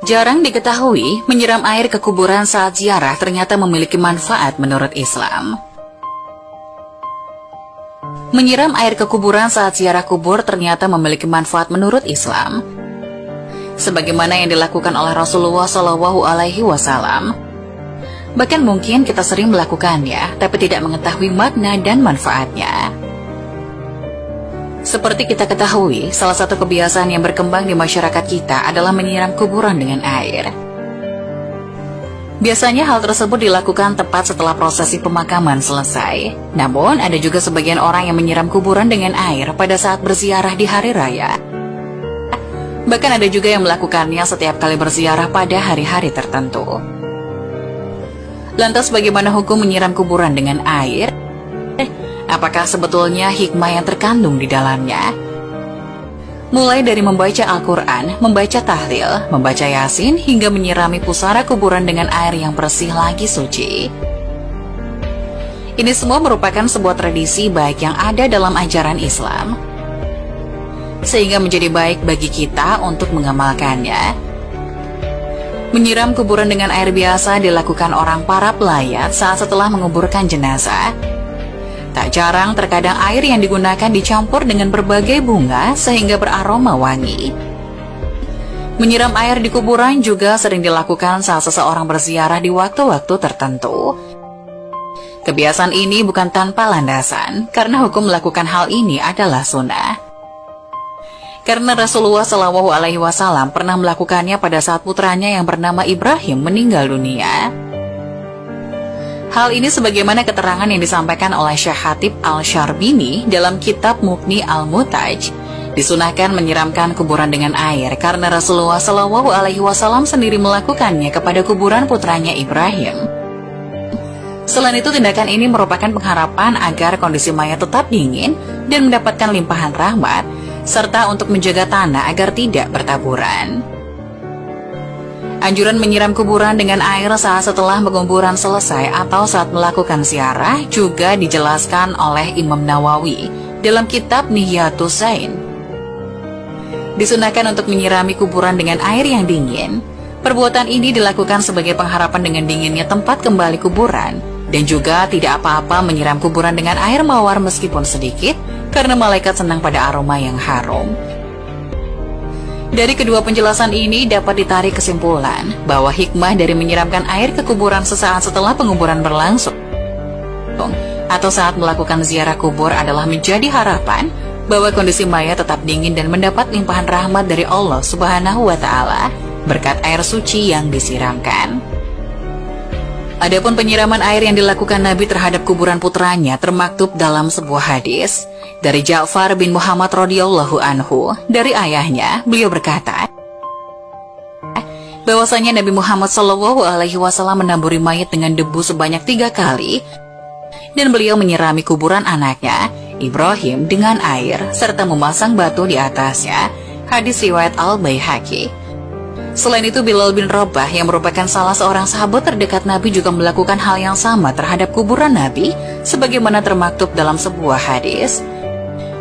Jarang diketahui, menyiram air ke kuburan saat ziarah ternyata memiliki manfaat menurut Islam. Menyiram air ke kuburan saat ziarah kubur ternyata memiliki manfaat menurut Islam. Sebagaimana yang dilakukan oleh Rasulullah SAW. Bahkan mungkin kita sering melakukannya, tapi tidak mengetahui makna dan manfaatnya. Seperti kita ketahui, salah satu kebiasaan yang berkembang di masyarakat kita adalah menyiram kuburan dengan air. Biasanya hal tersebut dilakukan tepat setelah prosesi pemakaman selesai. Namun, ada juga sebagian orang yang menyiram kuburan dengan air pada saat berziarah di hari raya. Bahkan ada juga yang melakukannya setiap kali berziarah pada hari-hari tertentu. Lantas bagaimana hukum menyiram kuburan dengan air? Apakah sebetulnya hikmah yang terkandung di dalamnya? Mulai dari membaca Al-Quran, membaca tahlil, membaca Yasin, hingga menyirami pusara kuburan dengan air yang bersih lagi suci. Ini semua merupakan sebuah tradisi baik yang ada dalam ajaran Islam, sehingga menjadi baik bagi kita untuk mengamalkannya. Menyiram kuburan dengan air biasa dilakukan orang para pelayat saat setelah menguburkan jenazah. Tak jarang terkadang air yang digunakan dicampur dengan berbagai bunga sehingga beraroma wangi. Menyiram air di kuburan juga sering dilakukan saat seseorang berziarah di waktu-waktu tertentu. Kebiasaan ini bukan tanpa landasan, karena hukum melakukan hal ini adalah sunnah. Karena Rasulullah SAW pernah melakukannya pada saat putranya yang bernama Ibrahim meninggal dunia. Hal ini sebagaimana keterangan yang disampaikan oleh Syekh Hatib Al-Syarbini dalam kitab Mughni Al-Mutaj. Disunahkan menyiramkan kuburan dengan air karena Rasulullah SAW sendiri melakukannya kepada kuburan putranya Ibrahim. Selain itu, tindakan ini merupakan pengharapan agar kondisi mayat tetap dingin dan mendapatkan limpahan rahmat, serta untuk menjaga tanah agar tidak bertaburan. Anjuran menyiram kuburan dengan air saat setelah penguburan selesai atau saat melakukan ziarah juga dijelaskan oleh Imam Nawawi dalam kitab Nihyatus Zain. Disunahkan untuk menyirami kuburan dengan air yang dingin. Perbuatan ini dilakukan sebagai pengharapan dengan dinginnya tempat kembali kuburan, dan juga tidak apa-apa menyiram kuburan dengan air mawar meskipun sedikit, karena malaikat senang pada aroma yang harum. Dari kedua penjelasan ini dapat ditarik kesimpulan bahwa hikmah dari menyiramkan air ke kuburan sesaat setelah penguburan berlangsung atau saat melakukan ziarah kubur adalah menjadi harapan bahwa kondisi mayat tetap dingin dan mendapat limpahan rahmat dari Allah Subhanahu wa Ta'ala berkat air suci yang disiramkan. Adapun penyiraman air yang dilakukan Nabi terhadap kuburan putranya termaktub dalam sebuah hadis dari Ja'far bin Muhammad radhiyallahu anhu. Dari ayahnya, beliau berkata bahwasanya Nabi Muhammad SAW menaburi mayat dengan debu sebanyak 3 kali, dan beliau menyirami kuburan anaknya Ibrahim dengan air serta memasang batu di atasnya. Hadis riwayat Al-Baihaqi. Selain itu, Bilal bin Rabah yang merupakan salah seorang sahabat terdekat Nabi juga melakukan hal yang sama terhadap kuburan Nabi, sebagaimana termaktub dalam sebuah hadis.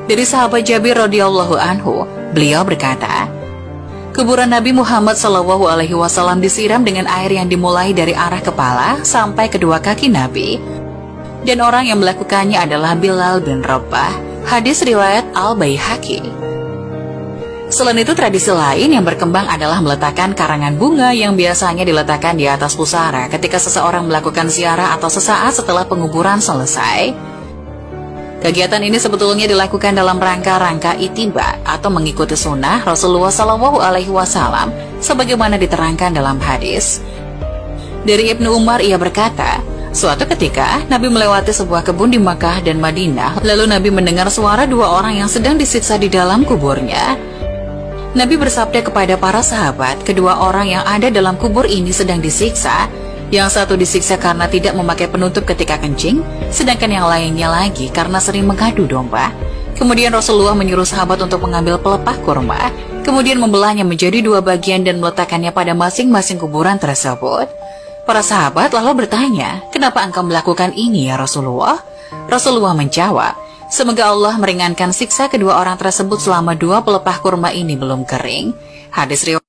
Dari sahabat Jabir radhiyallahu anhu, beliau berkata, kuburan Nabi Muhammad SAW disiram dengan air yang dimulai dari arah kepala sampai kedua kaki Nabi, dan orang yang melakukannya adalah Bilal bin Rabah. Hadis riwayat Al-Baihaqi. Selain itu, tradisi lain yang berkembang adalah meletakkan karangan bunga yang biasanya diletakkan di atas pusara ketika seseorang melakukan ziarah atau sesaat setelah penguburan selesai. Kegiatan ini sebetulnya dilakukan dalam rangka ittiba atau mengikuti sunnah Rasulullah SAW sebagaimana diterangkan dalam hadis. Dari Ibnu Umar, ia berkata, suatu ketika Nabi melewati sebuah kebun di Makkah dan Madinah, lalu Nabi mendengar suara 2 orang yang sedang disiksa di dalam kuburnya. Nabi bersabda kepada para sahabat, kedua orang yang ada dalam kubur ini sedang disiksa. Yang satu disiksa karena tidak memakai penutup ketika kencing, sedangkan yang lainnya lagi karena sering mengadu domba. Kemudian Rasulullah menyuruh sahabat untuk mengambil pelepah kurma, kemudian membelahnya menjadi 2 bagian dan meletakkannya pada masing-masing kuburan tersebut. Para sahabat lalu bertanya, kenapa engkau melakukan ini ya Rasulullah? Rasulullah menjawab, semoga Allah meringankan siksa kedua orang tersebut selama 2 pelepah kurma ini belum kering. Hadis riwayat